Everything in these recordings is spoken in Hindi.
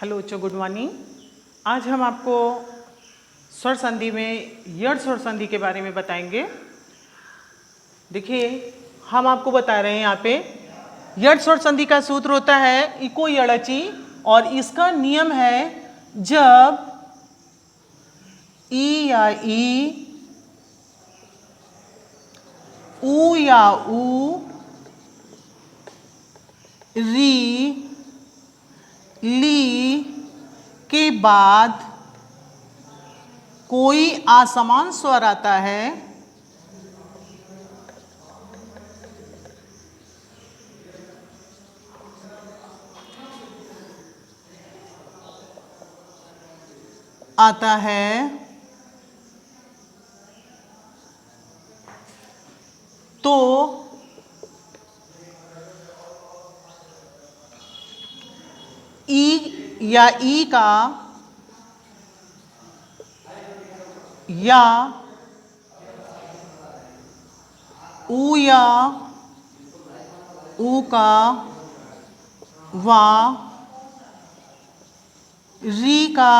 हेलो बच्चों, गुड मॉर्निंग। आज हम आपको स्वर संधि में यड़ स्वर संधि के बारे में बताएंगे। देखिए, हम आपको बता रहे हैं यहाँ पे यड़ स्वर संधि का सूत्र होता है इको यड़चि, और इसका नियम है जब ई या ई, ऊ या ऊ, री, ली के बाद कोई असमान स्वर आता है तो ई या ई का या ऊ या ऊ का वा, री का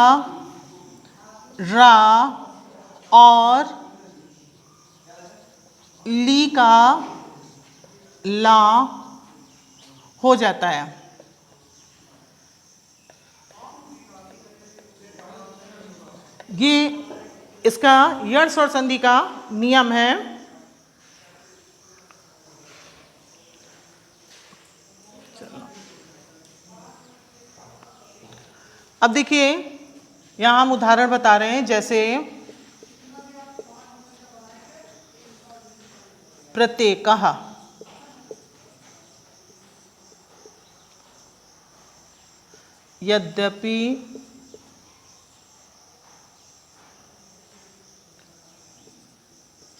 रा और ली का ला हो जाता है। ये इसका यड़ स्वर संधि का नियम है। अब देखिए, यहां हम उदाहरण बता रहे हैं, जैसे प्रत्येकः, यद्यपि,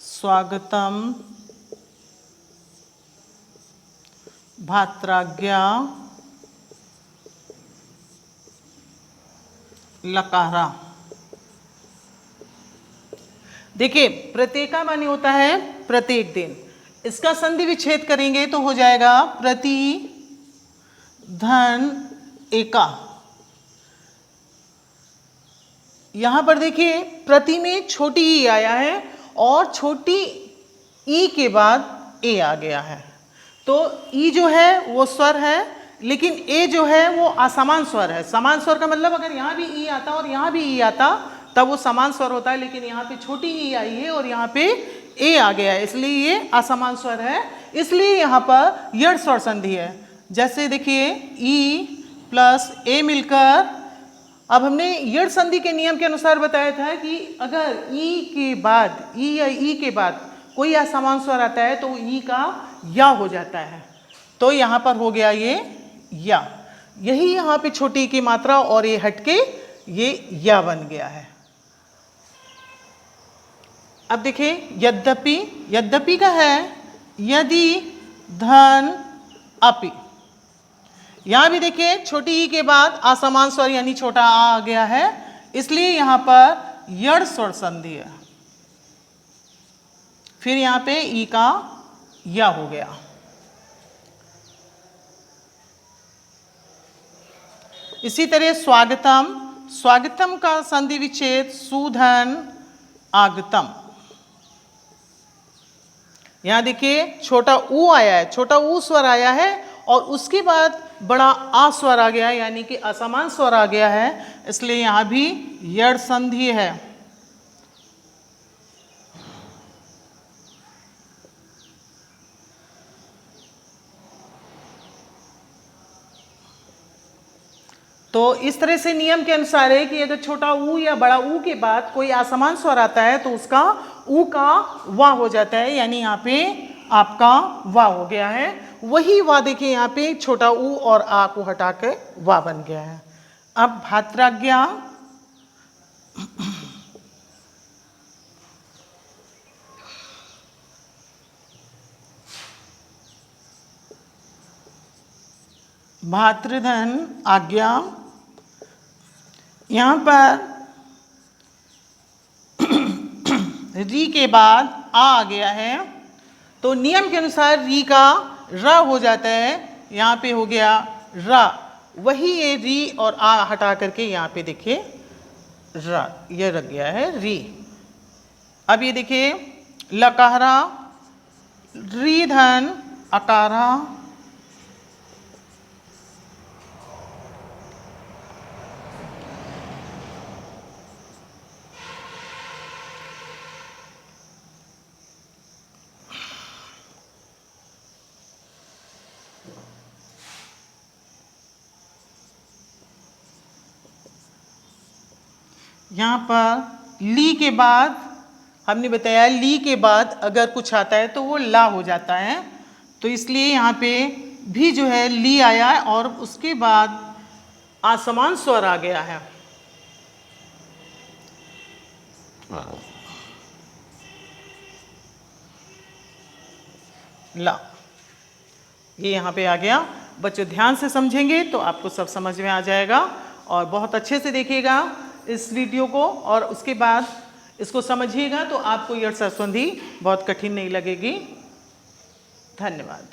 स्वागतम, भात्राज्ञा, लकारा। देखिए, प्रत्येका माने होता है प्रत्येक दिन। इसका संधि विच्छेद करेंगे तो हो जाएगा प्रति धन एका। यहां पर देखिए, प्रति में छोटी ई आया है और छोटी ई के बाद ए आ गया है, तो ई जो है वो स्वर है, लेकिन ए जो है वो असमान स्वर है। समान स्वर का मतलब अगर यहाँ भी ई आता और यहाँ भी ई आता तब वो समान स्वर होता है, लेकिन यहाँ पे छोटी ई आई है और यहाँ पे ए आ गया है, इसलिए ये असमान स्वर है, इसलिए यहाँ पर यड़ स्वर संधि है। जैसे देखिए, ई प्लस ए मिलकर, अब हमने यड़ संधि के नियम के अनुसार बताया था कि अगर ई के बाद, ई या ई के बाद कोई असमान स्वर आता है तो ई का या हो जाता है, तो यहाँ पर हो गया ये या। यही यहाँ पे छोटी ई की मात्रा और ये हटके ये या बन गया है। अब देखिए, यद्यपि, यद्यपि का है यदि धन अपि। यहां भी देखिए, छोटी ई के बाद असमान स्वर यानी छोटा आ गया है, इसलिए यहां पर यड़ स्वर संधि है। फिर यहां पे ई का या हो गया। इसी तरह स्वागतम, स्वागतम का संधि विच्छेद सुधन आगतम। यहां देखिए, छोटा ऊ आया है, छोटा ऊ स्वर आया है और उसके बाद बड़ा आ स्वर आ गया है, यानी कि असमान स्वर आ गया है, इसलिए यहां भी यड़ संधि है। तो इस तरह से नियम के अनुसार है कि अगर छोटा ऊ या बड़ा ऊ के बाद कोई असमान स्वर आता है तो उसका ऊ का वा हो जाता है, यानी यहाँ पे आपका वा हो गया है। वही वा देखिए, यहाँ पे छोटा ऊ और आ को हटा के वा बन गया है। अब भात्राज्ञा, भातृधन आज्ञा, यहाँ पर री के बाद आ गया है, तो नियम के अनुसार री का र हो जाता है, यहाँ पे हो गया र, वही ये री और आ हटा करके यहाँ पे देखिए रा, ये रख गया है री। अब ये देखिए लकारा, री धन अकारा, यहाँ पर ली के बाद हमने बताया ली के बाद अगर कुछ आता है तो वो ला हो जाता है, तो इसलिए यहाँ पे भी जो है ली आया है और उसके बाद आसमान स्वर आ गया है। ला, ये यहाँ पे आ गया। बच्चों ध्यान से समझेंगे तो आपको सब समझ में आ जाएगा और बहुत अच्छे से देखिएगा इस वीडियो को और उसके बाद इसको समझिएगा तो आपको यह सरसंधी बहुत कठिन नहीं लगेगी। धन्यवाद।